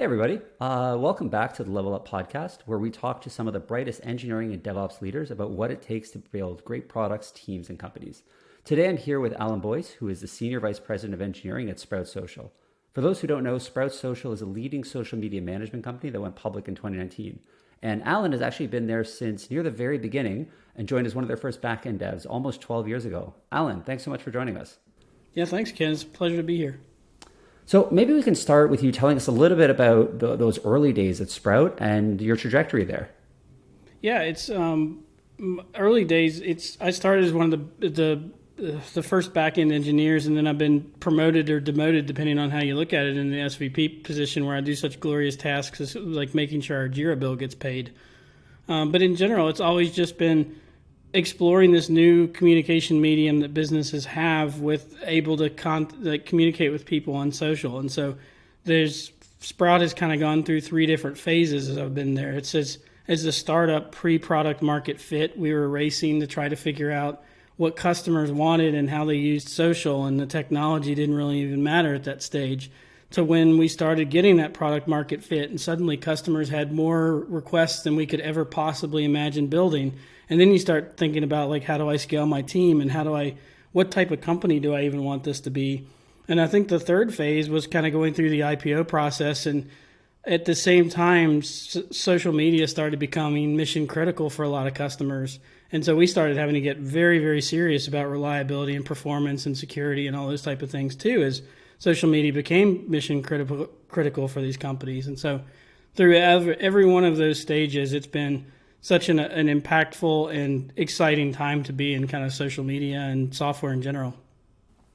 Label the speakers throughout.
Speaker 1: everybody. Welcome back to the Level Up podcast, where we talk to some of the brightest engineering and DevOps leaders about what it takes to build great products, teams, and companies. Today, I'm here with Alan Boyce, who is the Senior Vice President of Engineering at Sprout Social. For those who don't know, Sprout Social is a leading social media management company that went public in 2019. And Alan has actually been there since near the very beginning and joined as one of their first back-end devs almost 12 years ago. Alan, thanks so much for joining us.
Speaker 2: Yeah, thanks, Ken. It's a pleasure to be here.
Speaker 1: So maybe we can start with you telling us a little bit about those early days at Sprout and your trajectory there.
Speaker 2: Yeah, it's early days. I started as one of the first back-end engineers, and then I've been promoted or demoted, depending on how you look at it, in the SVP position, where I do such glorious tasks as like making sure our Jira bill gets paid. But in general, it's always just been exploring this new communication medium that businesses have with able to communicate with people on social. And so Sprout has kind of gone through three different phases as I've been there. It says, as a startup pre-product market fit, we were racing to try to figure out what customers wanted and how they used social, and the technology didn't really even matter at that stage, to when we started getting that product market fit, and suddenly customers had more requests than we could ever possibly imagine building. And then you start thinking about, like, how do I scale my team, and what type of company do I even want this to be? And I think the third phase was kind of going through the IPO process, and at the same time, social media started becoming mission critical for a lot of customers. And so we started having to get very, very serious about reliability and performance and security and all those type of things too, as social media became mission critical for these companies. And so through every one of those stages, it's been such an impactful and exciting time to be in kind of social media and software in general.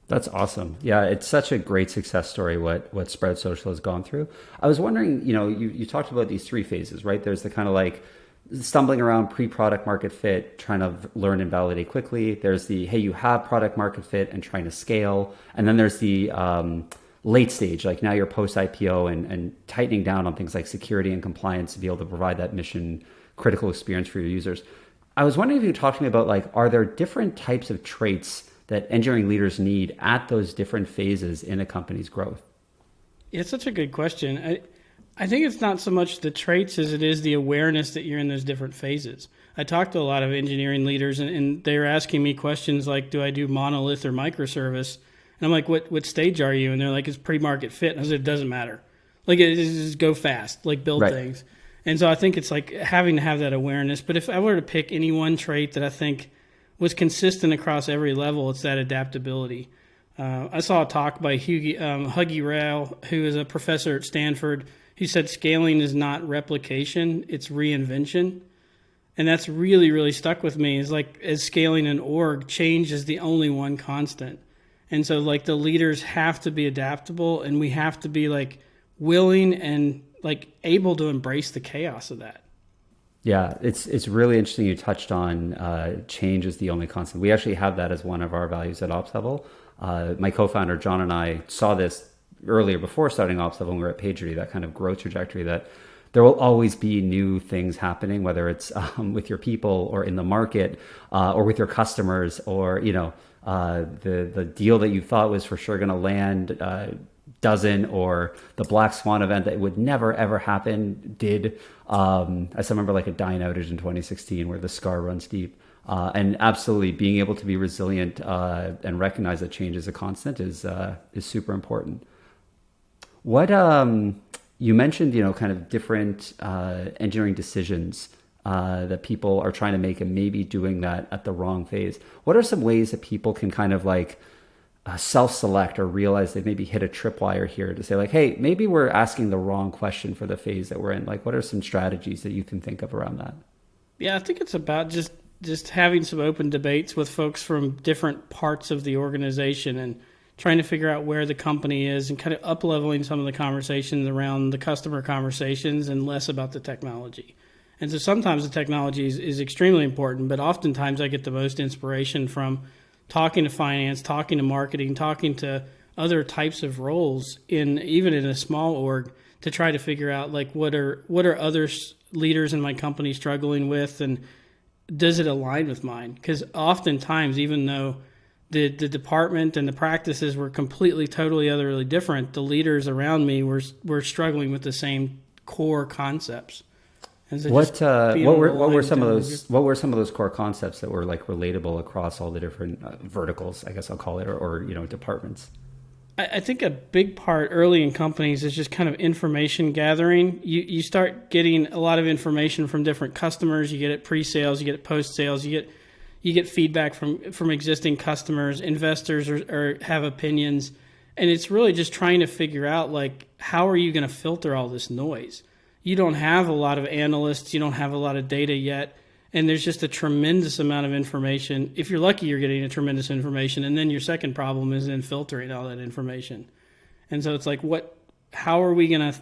Speaker 1: That's awesome. Yeah, it's such a great success story what Sprout Social has gone through. I was wondering, you talked about these three phases, right? There's the kind of like stumbling around pre-product market fit, trying to learn and validate quickly. There's the, hey, you have product market fit and trying to scale. And then there's the late stage, like now you're post-IPO and tightening down on things like security and compliance to be able to provide that mission critical experience for your users. I was wondering if you could talk to me about, like, are there different types of traits that engineering leaders need at those different phases in a company's growth?
Speaker 2: Yeah, it's such a good question. I think it's not so much the traits as it is the awareness that you're in those different phases. I talked to a lot of engineering leaders, and they're asking me questions like, do I do monolith or microservice? And I'm like, what stage are you? And they're like, it's pre-market fit. And I said, it doesn't matter. Like, it just go fast, like build things. And so I think it's like having to have that awareness. But if I were to pick any one trait that I think was consistent across every level, it's that adaptability. I saw a talk by Huggy Rao, who is a professor at Stanford. He said scaling is not replication, it's reinvention. And that's really, really stuck with me. Is like, as scaling an org, change is the only one constant. And so, like, the leaders have to be adaptable, and we have to be, like, willing and, like, able to embrace the chaos of that.
Speaker 1: Yeah, it's really interesting you touched on change is the only constant. We actually have that as one of our values at OpsLevel. My co-founder, John, and I saw this earlier before starting OpsLevel when we were at PagerDuty, that kind of growth trajectory, that there will always be new things happening, whether it's with your people or in the market or with your customers, or, the deal that you thought was for sure going to land doesn't, or the black swan event that would never ever happen did. I still remember like a dying outage in 2016 where the scar runs deep, and absolutely being able to be resilient and recognize that change is a constant is super important. What you mentioned, kind of different engineering decisions that people are trying to make and maybe doing that at the wrong phase. What are some ways that people can kind of like self-select or realize they maybe hit a tripwire here to say, like, hey, maybe we're asking the wrong question for the phase that we're in? Like, what are some strategies that you can think of around that?
Speaker 2: Yeah, I think it's about just having some open debates with folks from different parts of the organization and trying to figure out where the company is, and kind of up-leveling some of the conversations around the customer conversations and less about the technology. And so sometimes the technology is extremely important, but oftentimes I get the most inspiration from talking to finance, talking to marketing, talking to other types of roles even in a small org, to try to figure out, like, what are other leaders in my company struggling with, and does it align with mine? Because oftentimes, even though the department and the practices were completely, totally, utterly different, the leaders around me were struggling with the same core concepts. And so
Speaker 1: What were some of
Speaker 2: aligned
Speaker 1: those core concepts that were like relatable across all the different verticals, I guess I'll call it, or departments?
Speaker 2: I think a big part early in companies is just kind of information gathering. You start getting a lot of information from different customers. You get it pre-sales, you get it post-sales, you get feedback from existing customers, investors or have opinions. And it's really just trying to figure out, like, how are you going to filter all this noise? You don't have a lot of analysts, you don't have a lot of data yet, and there's just a tremendous amount of information. If you're lucky, you're getting a tremendous information, and then your second problem is in filtering all that information. And so it's like, how are we going to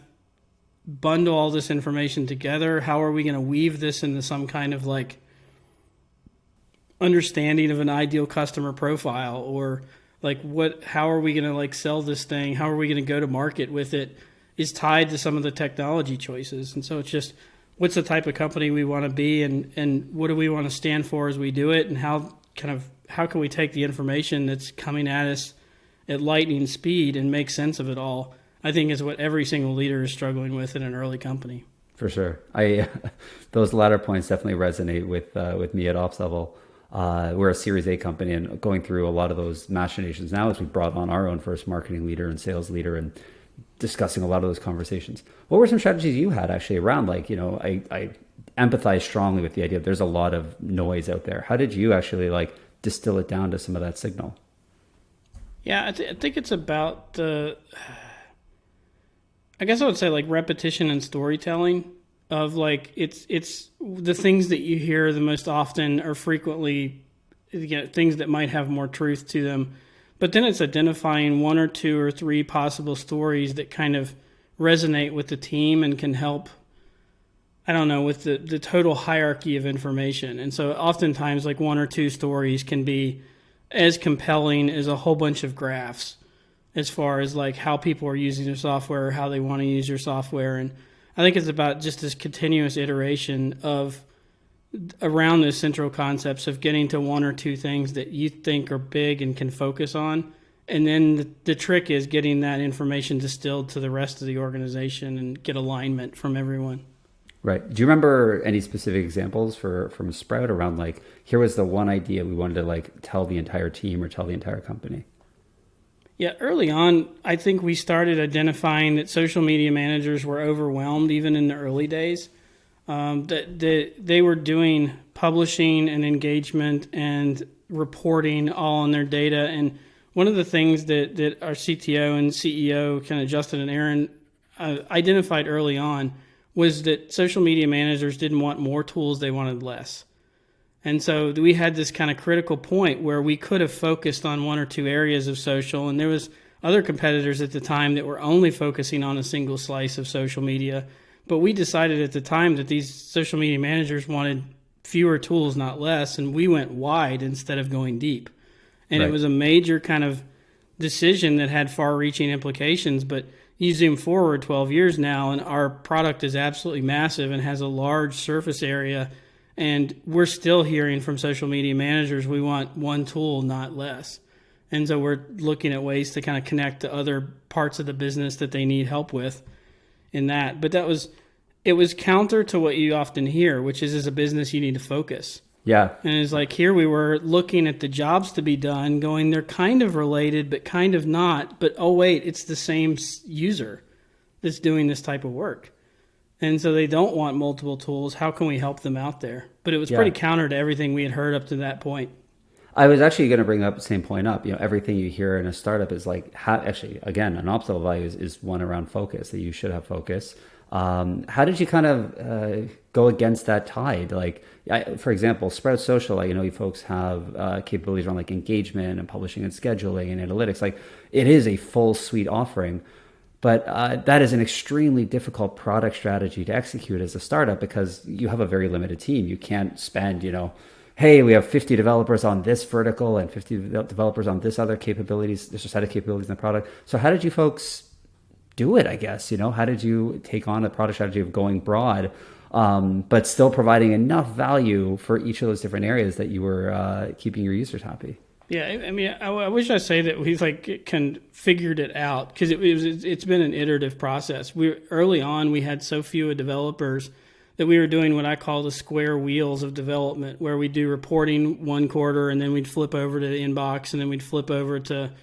Speaker 2: bundle all this information together? How are we going to weave this into some kind of like understanding of an ideal customer profile, or like how are we going to like sell this thing? How are we going to go to market with it? Is tied to some of the technology choices. And so it's just, what's the type of company we want to be, and what do we want to stand for as we do it, and how can we take the information that's coming at us at lightning speed and make sense of it all, I think is what every single leader is struggling with in an early company.
Speaker 1: For sure. Those latter points definitely resonate with me at OpsLevel. We're a Series A company, and going through a lot of those machinations now as we brought on our own first marketing leader and sales leader, and discussing a lot of those conversations. What were some strategies you had actually around, like, I empathize strongly with the idea that there's a lot of noise out there. How did you actually like distill it down to some of that signal?
Speaker 2: Yeah, I think it's about I guess I would say like repetition and storytelling of like, it's the things that you hear the most often or frequently, things that might have more truth to them. But then it's identifying one or two or three possible stories that kind of resonate with the team and can help, I don't know, with the total hierarchy of information. And so oftentimes like one or two stories can be as compelling as a whole bunch of graphs as far as like how people are using their software or how they want to use your software. And I think it's about just this continuous iteration of around those central concepts of getting to one or two things that you think are big and can focus on. And then the trick is getting that information distilled to the rest of the organization and get alignment from everyone.
Speaker 1: Right. Do you remember any specific examples from Sprout around like, here was the one idea we wanted to like tell the entire team or tell the entire company?
Speaker 2: Yeah, early on, I think we started identifying that social media managers were overwhelmed even in the early days. That they were doing publishing and engagement and reporting all on their data. And one of the things that our CTO and CEO, kind of Justin and Aaron, identified early on was that social media managers didn't want more tools, they wanted less. And so we had this kind of critical point where we could have focused on one or two areas of social, and there was other competitors at the time that were only focusing on a single slice of social media. But we decided at the time that these social media managers wanted fewer tools, not less, and we went wide instead of going deep. And It was a major kind of decision that had far-reaching implications. But you zoom forward 12 years now, and our product is absolutely massive and has a large surface area, and we're still hearing from social media managers, we want one tool, not less. And so we're looking at ways to kind of connect to other parts of the business that they need help with in that. But it was counter to what you often hear, which is, as a business, you need to focus.
Speaker 1: Yeah.
Speaker 2: And it's like, here we were looking at the jobs to be done, going, they're kind of related, but kind of not. But, oh, wait, it's the same user that's doing this type of work. And so they don't want multiple tools. How can we help them out there? But it was pretty counter to everything we had heard up to that point.
Speaker 1: I was actually going to bring up the same point up. Everything you hear in a startup is like, actually, again, an OpsLevel value is one around focus, that you should have focus. How did you kind of go against that tide? Like, for example, Sprout Social, you folks have capabilities around like engagement and publishing and scheduling and analytics. Like, it is a full suite offering, but that is an extremely difficult product strategy to execute as a startup because you have a very limited team. You can't spend, hey, we have 50 developers on this vertical and 50 developers on this other capabilities, this set of capabilities in the product. So how did you folks do it, I guess? How did you take on a product strategy of going broad, but still providing enough value for each of those different areas that you were keeping your users happy?
Speaker 2: Yeah, I mean, I wish I say that we like can figured it out, because it's been an iterative process. Early on we had so few developers that we were doing what I call the square wheels of development, where we do reporting one quarter and then we'd flip over to the inbox and then we'd flip over to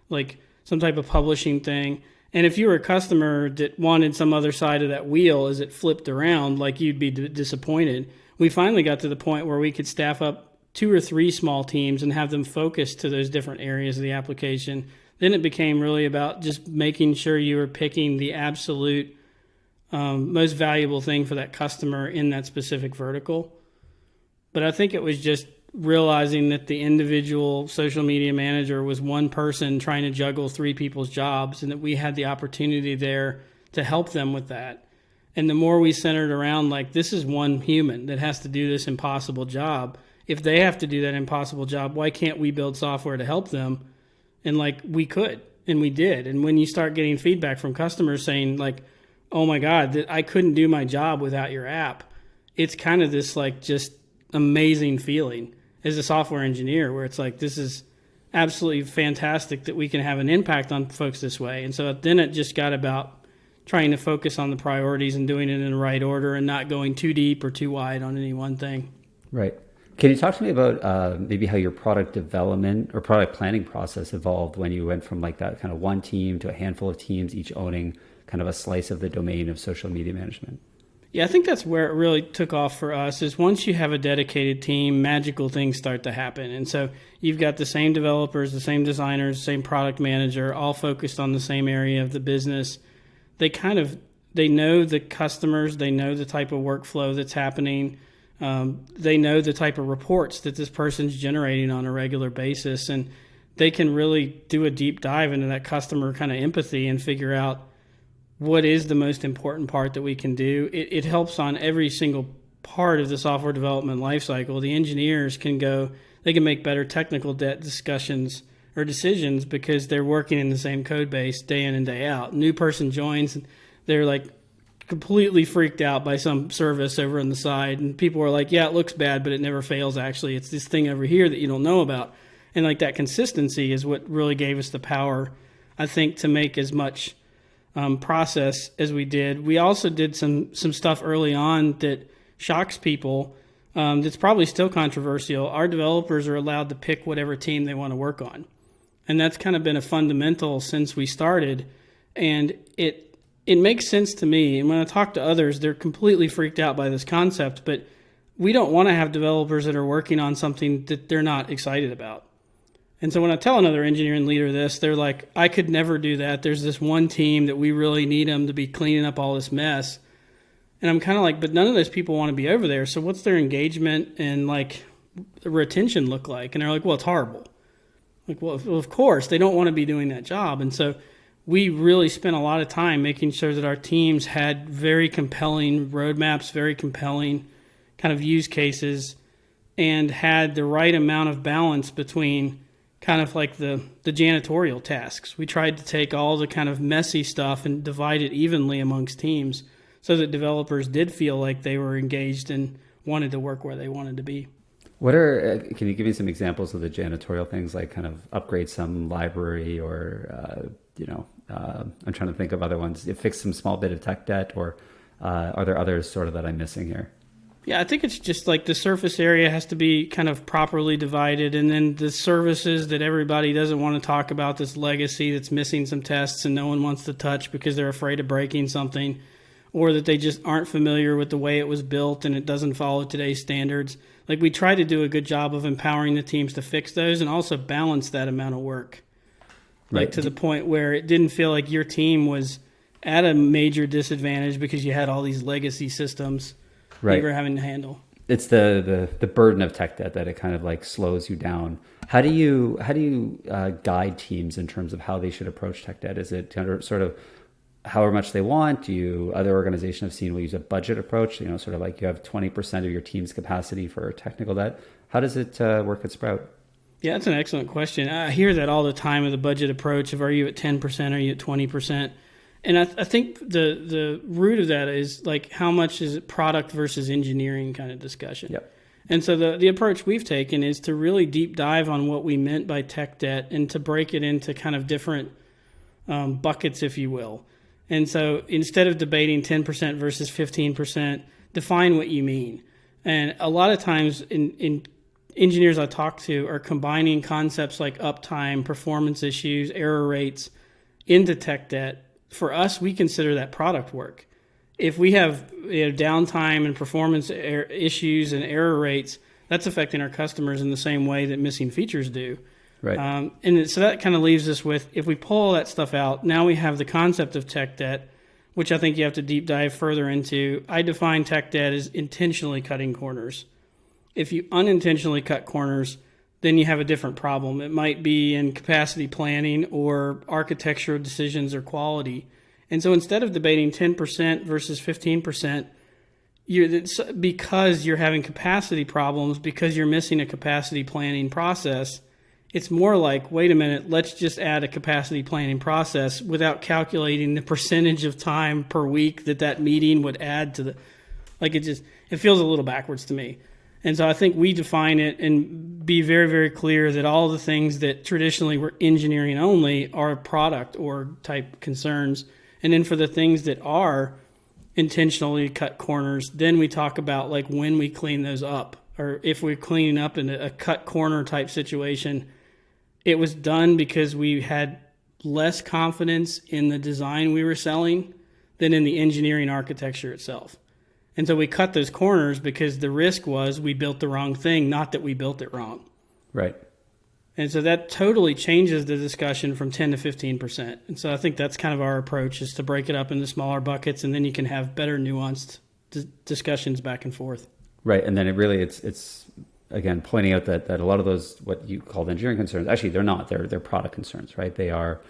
Speaker 2: like some type of publishing thing. And if you were a customer that wanted some other side of that wheel as it flipped around, like you'd be disappointed. We finally got to the point where we could staff up 2 or 3 small teams and have them focus to those different areas of the application. Then it became really about just making sure you were picking the absolute most valuable thing for that customer in that specific vertical. But I think it was just realizing that the individual social media manager was one person trying to juggle 3 people's jobs, and that we had the opportunity there to help them with that. And the more we centered around, like, this is one human that has to do this impossible job. If they have to do that impossible job, why can't we build software to help them? And like, we could, and we did. And when you start getting feedback from customers saying like, oh my God, that I couldn't do my job without your app, it's kind of this like just amazing feeling as a software engineer, where it's like, this is absolutely fantastic that we can have an impact on folks this way. And so then it just got about trying to focus on the priorities and doing it in the right order and not going too deep or too wide on any one thing.
Speaker 1: Right. Can you talk to me about maybe how your product development or product planning process evolved when you went from like that kind of one team to a handful of teams, each owning kind of a slice of the domain of social media management?
Speaker 2: Yeah, I think that's where it really took off for us, is once you have a dedicated team, magical things start to happen. And so you've got the same developers, the same designers, the same product manager, all focused on the same area of the business. They know the customers, they know the type of workflow that's happening. They know the type of reports that this person's generating on a regular basis, and they can really do a deep dive into that customer kind of empathy and figure out what is the most important part that we can do. It helps on every single part of the software development lifecycle. The engineers can make better technical debt discussions or decisions because they're working in the same code base day in and day out. New person joins, they're like completely freaked out by some service over on the side, and people are like, yeah, it looks bad, but it never fails. Actually, it's this thing over here that you don't know about. And like that consistency is what really gave us the power, I think, to make as much process as we did. We also did some stuff early on that shocks people. That's probably still controversial. Our developers are allowed to pick whatever team they want to work on, and that's kind of been a fundamental since we started. And it makes sense to me. And when I talk to others, they're completely freaked out by this concept, but we don't want to have developers that are working on something that they're not excited about. And so when I tell another engineering leader this, they're like, I could never do that. There's this one team that we really need them to be cleaning up all this mess. And I'm kind of like, but none of those people want to be over there. So what's their engagement and like retention look like? And they're like, well, it's horrible. Like, well, of course, they don't want to be doing that job. And so we really spent a lot of time making sure that our teams had very compelling roadmaps, very compelling kind of use cases, and had the right amount of balance between kind of like the janitorial tasks. We tried to take all the kind of messy stuff and divide it evenly amongst teams so that developers did feel like they were engaged and wanted to work where they wanted to be.
Speaker 1: Can you give me some examples of the janitorial things, like kind of upgrade some library or, I'm trying to think of other ones, fix some small bit of tech debt, or are there others sort of that I'm missing here?
Speaker 2: Yeah, I think it's just like the surface area has to be kind of properly divided, and then the services that everybody doesn't want to talk about, this legacy that's missing some tests and no one wants to touch because they're afraid of breaking something, or that they just aren't familiar with the way it was built and it doesn't follow today's standards. Like, we try to do a good job of empowering the teams to fix those and also balance that amount of work. Like, right, to the point where it didn't feel like your team was at a major disadvantage because you had all these legacy systems
Speaker 1: right,
Speaker 2: you were having to handle. It's
Speaker 1: the burden of tech debt that it kind of like slows you down. How do you guide teams in terms of how they should approach tech debt? Is it kind of sort of however much they want? Other organizations I've seen will use a budget approach, sort of like you have 20% of your team's capacity for technical debt. How does it work at Sprout?
Speaker 2: Yeah, that's an excellent question. I hear that all the time with the budget approach of, are you at 10%, are you at 20%? And I think the root of that is like, how much is it product versus engineering kind of discussion.
Speaker 1: Yep.
Speaker 2: And so the approach we've taken is to really deep dive on what we meant by tech debt and to break it into kind of different buckets, if you will. And so instead of debating 10% versus 15%, define what you mean. And a lot of times in engineers I talk to are combining concepts like uptime, performance issues, error rates into tech debt. For us, we consider that product work. If we have downtime and performance issues and error rates, that's affecting our customers in the same way that missing features do.
Speaker 1: Right.
Speaker 2: And so that kind of leaves us with, if we pull all that stuff out, now we have the concept of tech debt, which I think you have to deep dive further into. I define tech debt as intentionally cutting corners. If you unintentionally cut corners, then you have a different problem. It might be in capacity planning or architectural decisions or quality. And so instead of debating 10% versus 15%, because you're having capacity problems, because you're missing a capacity planning process, it's more like, wait a minute, let's just add a capacity planning process without calculating the percentage of time per week that meeting would add to it feels a little backwards to me. And so I think we define it and be very, very clear that all the things that traditionally were engineering only are product or type concerns. And then for the things that are intentionally cut corners, then we talk about like when we clean those up, or if we're cleaning up in a cut corner type situation, it was done because we had less confidence in the design we were selling than in the engineering architecture itself. And so we cut those corners because the risk was we built the wrong thing, not that we built it wrong.
Speaker 1: Right.
Speaker 2: And so that totally changes the discussion from 10 to 15%. And so I think that's kind of our approach, is to break it up into smaller buckets, and then you can have better nuanced discussions back and forth.
Speaker 1: Right. And then it's again, pointing out that a lot of those, what you called engineering concerns, actually they're not, they're product concerns, right? They are,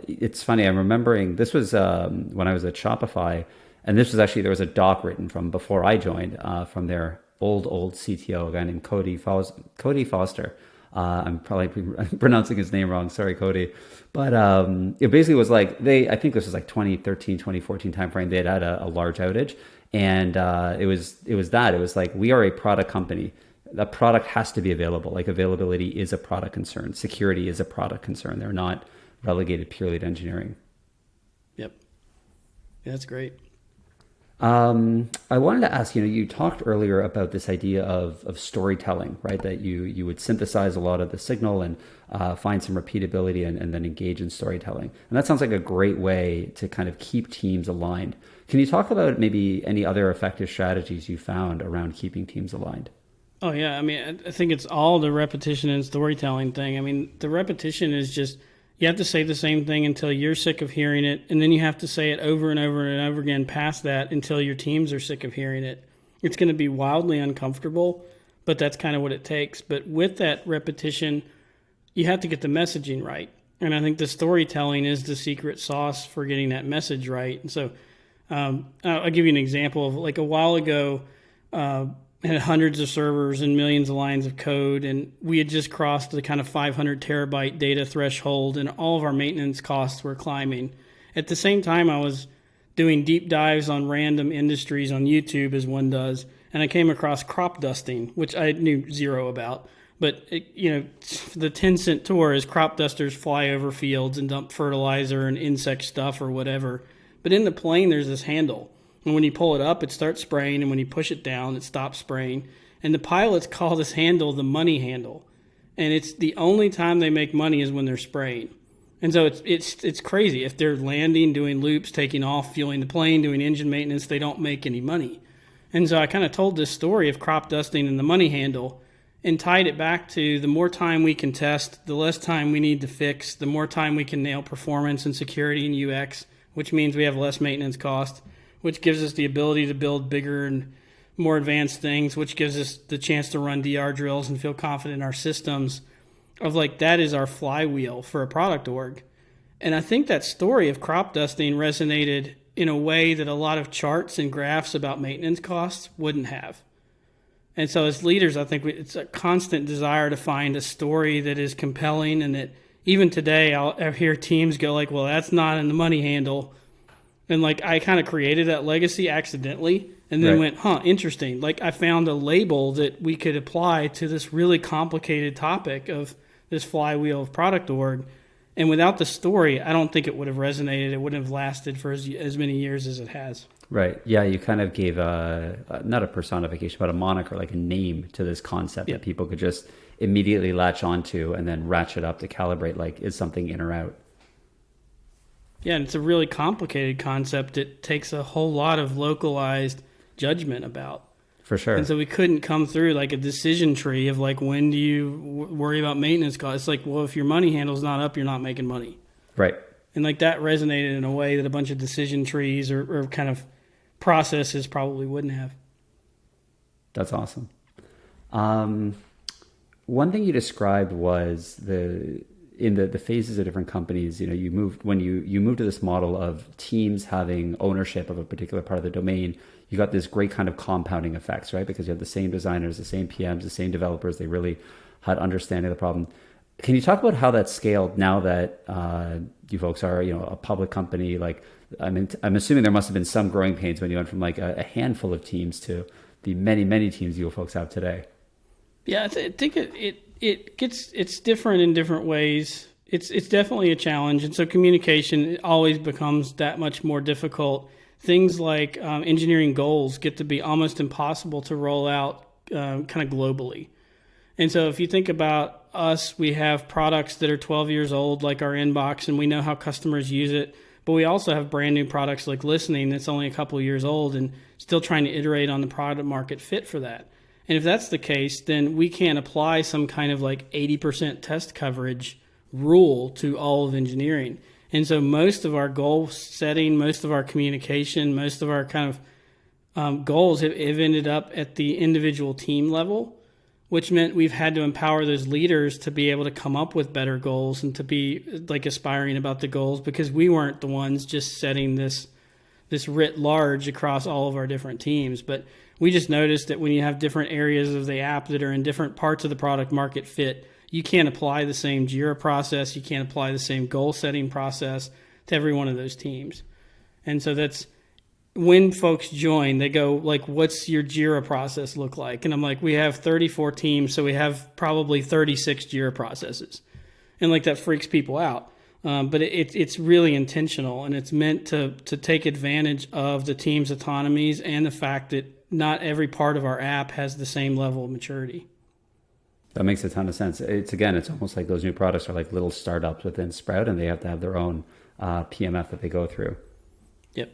Speaker 1: it's funny. I'm remembering this was when I was at Shopify, and this was actually, there was a doc written from before I joined, from their old CTO, a guy named Cody Foster. I'm probably pronouncing his name wrong. Sorry, Cody. But it basically was like I think this was like 2013, 2014 timeframe. They had a large outage, and it was like, we are a product company. The product has to be available. Like, availability is a product concern. Security is a product concern. They're not relegated purely to engineering.
Speaker 2: Yep. Yeah, that's great.
Speaker 1: I wanted to ask, you talked earlier about this idea of storytelling, right? That you would synthesize a lot of the signal and find some repeatability and then engage in storytelling. And that sounds like a great way to kind of keep teams aligned. Can you talk about maybe any other effective strategies you found around keeping teams aligned?
Speaker 2: Oh, yeah. I mean, I think it's all the repetition and storytelling thing. I mean, the repetition is just, you have to say the same thing until you're sick of hearing it, and then you have to say it over and over and over again past that until your teams are sick of hearing it. It's going to be wildly uncomfortable, but that's kind of what it takes. But with that repetition, you have to get the messaging right. And I think the storytelling is the secret sauce for getting that message right. And so I'll give you an example of, like, a while ago, had hundreds of servers and millions of lines of code, and we had just crossed the kind of 500 terabyte data threshold, and all of our maintenance costs were climbing. At the same time, I was doing deep dives on random industries on YouTube, as one does, and I came across crop dusting, which I knew zero about. But the 10-cent tour is crop dusters fly over fields and dump fertilizer and insect stuff or whatever. But in the plane, there's this handle. And when you pull it up, it starts spraying, and when you push it down, it stops spraying. And the pilots call this handle the money handle. And it's the only time they make money is when they're spraying. And so it's crazy. If they're landing, doing loops, taking off, fueling the plane, doing engine maintenance, they don't make any money. And so I kind of told this story of crop dusting and the money handle and tied it back to, the more time we can test, the less time we need to fix, the more time we can nail performance and security and UX, which means we have less maintenance cost, which gives us the ability to build bigger and more advanced things, which gives us the chance to run DR drills and feel confident in our systems. Of like, that is our flywheel for a product org. And I think that story of crop dusting resonated in a way that a lot of charts and graphs about maintenance costs wouldn't have. And so as leaders, I think it's a constant desire to find a story that is compelling, and that even today I'll hear teams go like, well, that's not in the money handle. And like, I kind of created that legacy accidentally, and then went, interesting. Like I found a label that we could apply to this really complicated topic of this flywheel of product org. And without the story, I don't think it would have resonated. It wouldn't have lasted for as many years as it has.
Speaker 1: Right. Yeah, you kind of gave not a personification, but a moniker, like a name to this concept that people could just immediately latch onto and then ratchet up to calibrate, like, is something in or out?
Speaker 2: Yeah, and it's a really complicated concept. It takes a whole lot of localized judgment about.
Speaker 1: For sure.
Speaker 2: And so we couldn't come through like a decision tree of like, when do you worry about maintenance costs? It's like, well, if your money handle's not up, you're not making money.
Speaker 1: Right.
Speaker 2: And like that resonated in a way that a bunch of decision trees or kind of processes probably wouldn't have.
Speaker 1: That's awesome. One thing you described was in the phases of different companies, you moved to this model of teams having ownership of a particular part of the domain. You got this great kind of compounding effects, right? Because you have the same designers, the same PMs, the same developers. They really had understanding of the problem. Can you talk about how that scaled now that you folks are, a public company? Like, I'm assuming there must have been some growing pains when you went from like a handful of teams to the many, many teams you folks have today.
Speaker 2: Yeah, I think it's different in different ways. It's definitely a challenge, and so communication always becomes that much more difficult. Things like engineering goals get to be almost impossible to roll out kind of globally. And so if you think about us, we have products that are 12 years old, like our inbox, and we know how customers use it. But we also have brand new products like listening that's only a couple of years old and still trying to iterate on the product market fit for that. And if that's the case, then we can't apply some kind of like 80% test coverage rule to all of engineering. And so most of our goal setting, most of our communication, most of our kind of goals have ended up at the individual team level, which meant we've had to empower those leaders to be able to come up with better goals and to be like aspiring about the goals, because we weren't the ones just setting this writ large across all of our different teams. But we just noticed that when you have different areas of the app that are in different parts of the product market fit, you can't apply the same JIRA process, you can't apply the same goal setting process to every one of those teams. And so that's when folks join, they go like, what's your JIRA process look like? And I'm like, we have 34 teams, so we have probably 36 JIRA processes. And like that freaks people out. But it's really intentional, and it's meant to take advantage of the team's autonomies and the fact that not every part of our app has the same level of maturity.
Speaker 1: That makes a ton of sense. It's almost like those new products are like little startups within Sprout, and they have to have their own PMF that they go through.
Speaker 2: Yep.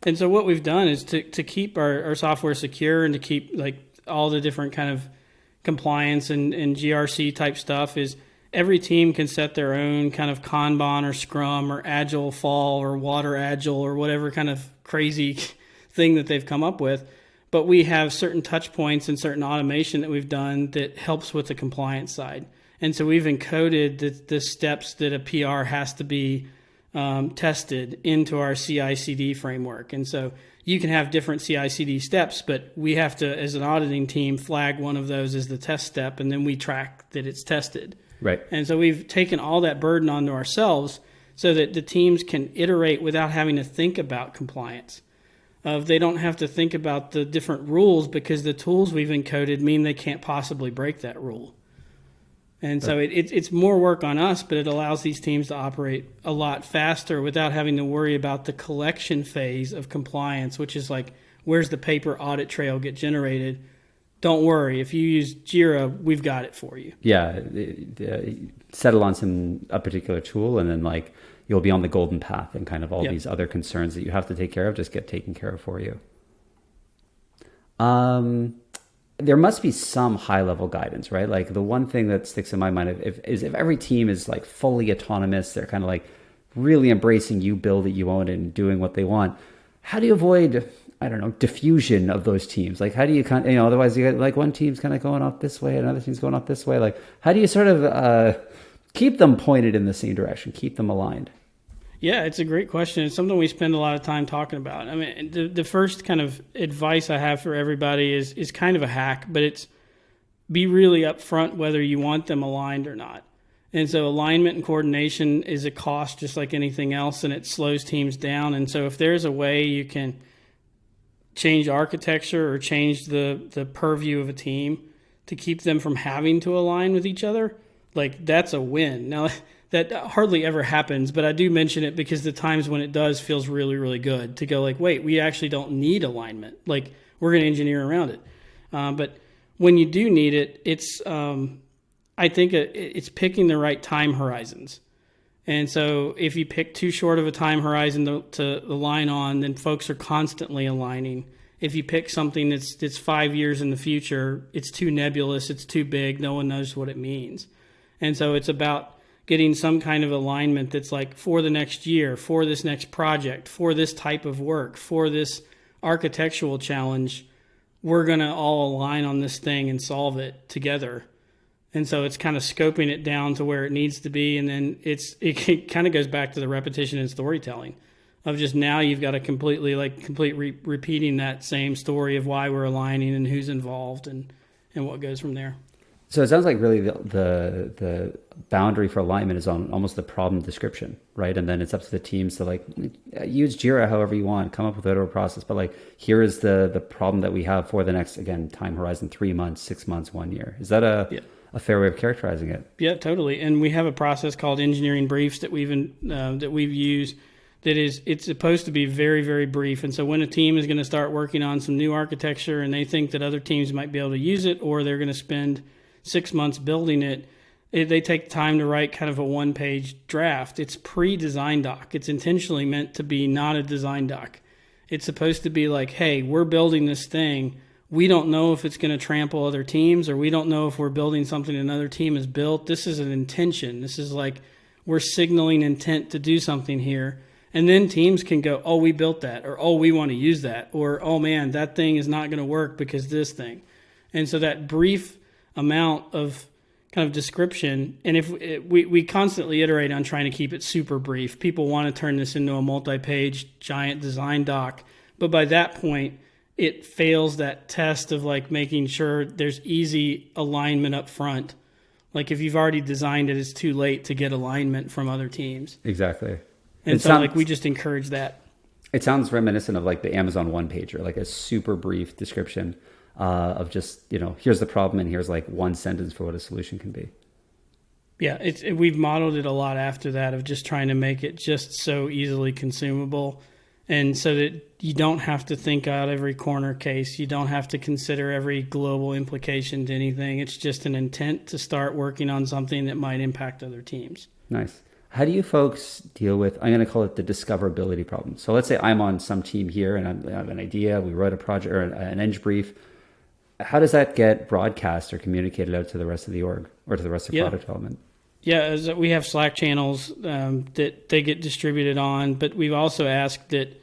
Speaker 2: And so what we've done is to keep our software secure and to keep like all the different kind of compliance and GRC type stuff is every team can set their own kind of Kanban or Scrum or Agile Fall or Water Agile or whatever kind of crazy thing that they've come up with. But we have certain touch points and certain automation that we've done that helps with the compliance side. And so we've encoded the steps that a PR has to be tested into our CI/CD framework. And so you can have different CI/CD steps, but we have to, as an auditing team, flag one of those as the test step, and then we track that it's tested.
Speaker 1: Right.
Speaker 2: And so we've taken all that burden onto ourselves so that the teams can iterate without having to think about compliance. They don't have to think about the different rules because the tools we've encoded mean they can't possibly break that rule. And so it's more work on us, but it allows these teams to operate a lot faster without having to worry about the collection phase of compliance, which is like, where's the paper audit trail get generated? Don't worry. If you use JIRA, we've got it for you.
Speaker 1: Yeah. Settle on a particular tool, and then like you'll be on the golden path, and kind of all these other concerns that you have to take care of just get taken care of for you. There must be some high level guidance, right? Like the one thing that sticks in my mind is if every team is like fully autonomous, they're kind of like really embracing you build it, you own it, and doing what they want. How do you avoid, I don't know, diffusion of those teams? Like how do you kind of, otherwise you get like one team's kind of going off this way, another team's going off this way. Like how do you sort of keep them pointed in the same direction, keep them aligned?
Speaker 2: Yeah, it's a great question. It's something we spend a lot of time talking about. I mean, the first kind of advice I have for everybody is kind of a hack, but it's be really upfront whether you want them aligned or not. And so alignment and coordination is a cost just like anything else, and it slows teams down. And so if there's a way you can change architecture or change the purview of a team to keep them from having to align with each other, like that's a win. Now, that hardly ever happens, but I do mention it because the times when it does feels really, really good to go like, wait, we actually don't need alignment. Like we're going to engineer around it. But when you do need it, it's I think it's picking the right time horizons. And so if you pick too short of a time horizon to align on, then folks are constantly aligning. If you pick something that's 5 years in the future, it's too nebulous, it's too big, no one knows what it means. And so it's about getting some kind of alignment that's like for the next year, for this next project, for this type of work, for this architectural challenge, we're going to all align on this thing and solve it together. And so it's kind of scoping it down to where it needs to be. And then it kind of goes back to the repetition and storytelling of just now you've got to repeating that same story of why we're aligning and who's involved and what goes from there.
Speaker 1: So it sounds like really the boundary for alignment is on almost the problem description, right? And then it's up to the teams to like use Jira however you want, come up with a process. But like here is the problem that we have for the next, again, time horizon, 3 months, 6 months, 1 year. Is that a fair way of characterizing it?
Speaker 2: Yeah, totally. And we have a process called engineering briefs that we've used. It's supposed to be very, very brief. And so when a team is going to start working on some new architecture and they think that other teams might be able to use it, or they're going to spend 6 months building it, they take time to write kind of a one-page draft. It's pre-design doc. It's intentionally meant to be not a design doc. It's supposed to be like, hey, we're building this thing. We don't know if it's going to trample other teams, or we don't know if we're building something another team has built. This is an intention. This is like we're signaling intent to do something here. And then teams can go, oh, we built that, or oh, we want to use that, or oh, man, that thing is not going to work because this thing. And so that brief amount of kind of description, and if we constantly iterate on trying to keep it super brief. People want to turn this into a multi-page giant design doc, but by that point it fails that test of like making sure there's easy alignment up front. Like if you've already designed it, it's too late to get alignment from other teams.
Speaker 1: Exactly.
Speaker 2: And so like we just encourage that.
Speaker 1: It sounds reminiscent of like the Amazon one pager, like a super brief description of just, here's the problem and here's like one sentence for what a solution can be.
Speaker 2: Yeah, we've modeled it a lot after that of just trying to make it just so easily consumable, and so that you don't have to think out every corner case. You don't have to consider every global implication to anything. It's just an intent to start working on something that might impact other teams. Nice.
Speaker 1: How do you folks deal with, I'm going to call it the discoverability problem. So let's say I'm on some team here and I have an idea, we wrote a project or an eng brief. How does that get broadcast or communicated out to the rest of the org or to the rest of product development?
Speaker 2: Yeah, we have Slack channels that they get distributed on, but we've also asked that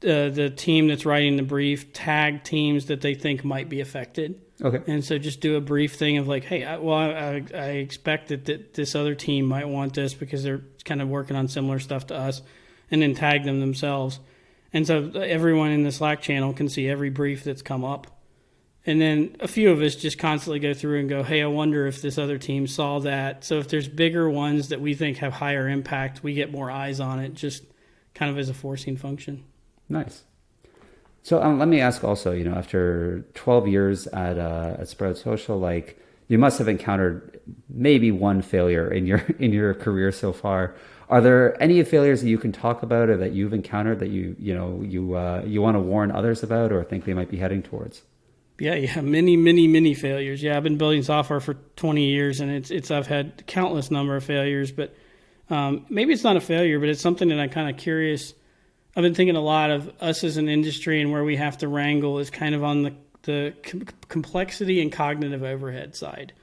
Speaker 2: the team that's writing the brief tag teams that they think might be affected.
Speaker 1: Okay.
Speaker 2: And so just do a brief thing of like, hey, I expect that this other team might want this because they're kind of working on similar stuff to us, and then tag them themselves. And so everyone in the Slack channel can see every brief that's come up. And then a few of us just constantly go through and go, hey, I wonder if this other team saw that. So if there's bigger ones that we think have higher impact, we get more eyes on it, just kind of as a forcing function.
Speaker 1: Nice. So let me ask also, after 12 years at Sprout Social, like you must have encountered maybe one failure in your career so far. Are there any failures that you can talk about or that you've encountered that you want to warn others about or think they might be heading towards?
Speaker 2: Yeah, many failures. Yeah, I've been building software for 20 years, and I've had countless number of failures. But maybe it's not a failure, but it's something that I'm kind of curious. I've been thinking a lot of us as an industry and where we have to wrangle is kind of on the complexity and cognitive overhead side.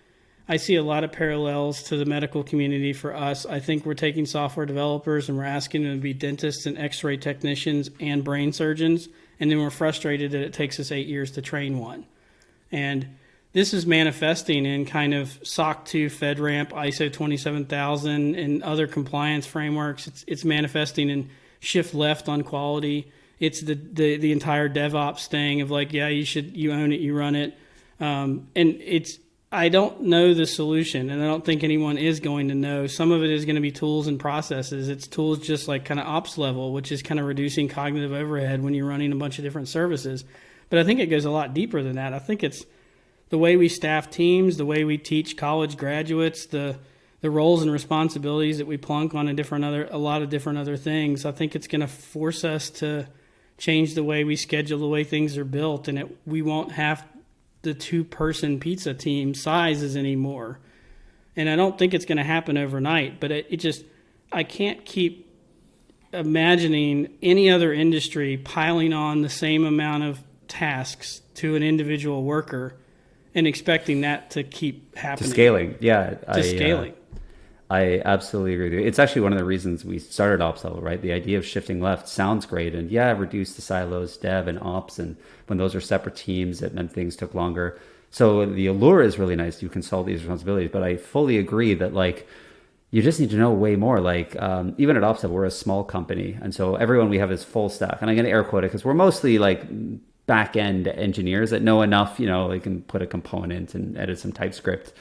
Speaker 2: I see a lot of parallels to the medical community for us. I think we're taking software developers and we're asking them to be dentists and x-ray technicians and brain surgeons, and then we're frustrated that it takes us 8 years to train one. And this is manifesting in kind of SOC 2, FedRAMP, ISO 27000, and other compliance frameworks. It's manifesting in shift left on quality. It's the entire DevOps thing of like, yeah, you own it, you run it. And I don't know the solution, and I don't think anyone is going to know. Some of it is going to be tools and processes. It's tools just like kind of OpsLevel, which is kind of reducing cognitive overhead when you're running a bunch of different services. But I think it goes a lot deeper than that. I think it's the way we staff teams, the way we teach college graduates, the roles and responsibilities that we plunk on a lot of different other things. I think it's going to force us to change the way we schedule, the way things are built, and we won't have the 2-person pizza team sizes anymore. And I don't think it's going to happen overnight, but I can't keep imagining any other industry piling on the same amount of tasks to an individual worker and expecting that to keep happening.
Speaker 1: To scaling, yeah.
Speaker 2: Scaling.
Speaker 1: I absolutely agree with you. It's actually one of the reasons we started OpsLevel, right? The idea of shifting left sounds great. And yeah, reduce the silos, dev and ops. And when those are separate teams, it meant things took longer. So the allure is really nice. You can solve these responsibilities. But I fully agree that you just need to know way more. Even at OpsLevel, we're a small company. And so everyone we have is full stack. And I'm going to air quote it because we're mostly back-end engineers that know enough, they can put a component and edit some TypeScript.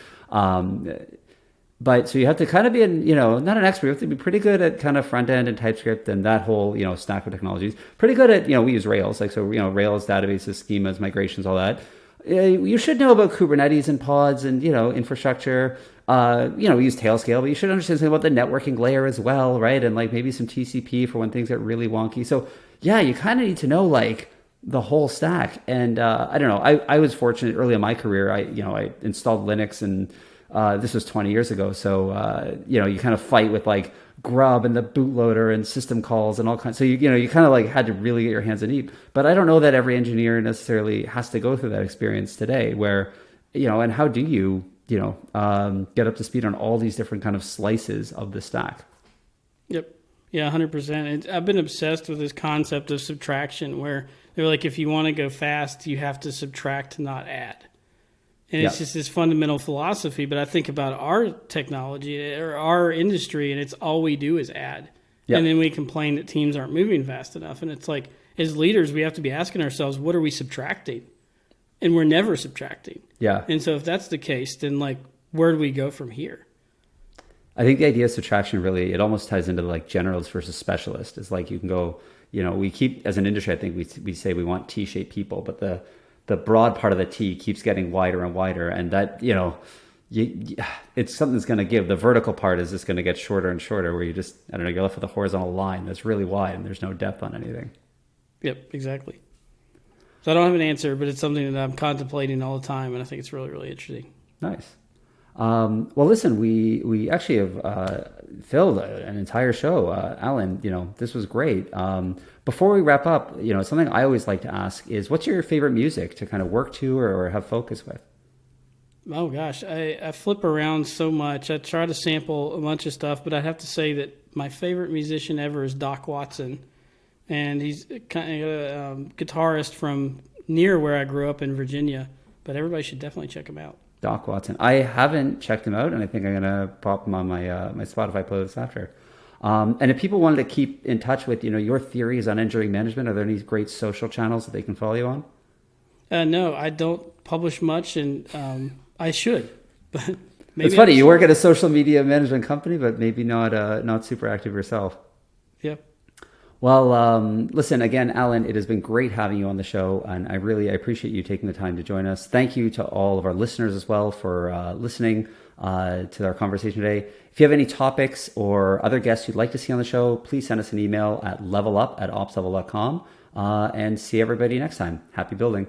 Speaker 1: But so you have to kind of be not an expert. You have to be pretty good at kind of front end and TypeScript and that whole, stack of technologies. Pretty good at, we use Rails, Rails, databases, schemas, migrations, all that. You should know about Kubernetes and pods and, infrastructure. We use Tailscale, but you should understand something about the networking layer as well, right? And maybe some TCP for when things get really wonky. So yeah, you kind of need to know the whole stack. And I don't know, I was fortunate early in my career. I installed Linux and this was 20 years ago. So, you kind of fight with grub and the bootloader and system calls and all kinds. So, you kind of had to really get your hands in deep. But I don't know that every engineer necessarily has to go through that experience today where, and how do you, get up to speed on all these different kind of slices of the stack? Yep.
Speaker 2: Yeah, 100%. I've been obsessed with this concept of subtraction where they're if you want to go fast, you have to subtract, not add. And it's just this fundamental philosophy. But I think about our technology or our industry, and it's all we do is add. Yep. And then we complain that teams aren't moving fast enough. And it's as leaders, we have to be asking ourselves, what are we subtracting? And we're never subtracting. Yeah. And so if that's the case, then where do we go from here?
Speaker 1: I think the idea of subtraction really, it almost ties into generalist versus specialist. It's you can go, we keep, as an industry, I think we say we want T-shaped people, but the broad part of the T keeps getting wider and wider. And that, it's something that's going to give. The vertical part is just going to get shorter and shorter where you're left with a horizontal line that's really wide and there's no depth on anything.
Speaker 2: Yep, exactly. So I don't have an answer, but it's something that I'm contemplating all the time. And I think it's really, really interesting.
Speaker 1: Nice. Well, listen, we actually have filled an entire show. Alan, this was great. Before we wrap up, something I always like to ask is, what's your favorite music to kind of work to or have focus with?
Speaker 2: Oh, gosh. I flip around so much. I try to sample a bunch of stuff, but I'd have to say that my favorite musician ever is Doc Watson. And he's kind of a guitarist from near where I grew up in Virginia. But everybody should definitely check him out.
Speaker 1: Doc Watson. I haven't checked him out, and I think I'm going to pop him on my my Spotify playlist after. And if people wanted to keep in touch with your theories on engineering management, are there any great social channels that they can follow you on?
Speaker 2: No, I don't publish much, and I should. But maybe
Speaker 1: it's funny. You work at a social media management company, but maybe not super active yourself.
Speaker 2: Yep.
Speaker 1: Well, listen, again, Alan, it has been great having you on the show, and I appreciate you taking the time to join us. Thank you to all of our listeners as well for listening to our conversation today. If you have any topics or other guests you'd like to see on the show, please send us an email at levelup@opslevel.com, and see everybody next time. Happy building.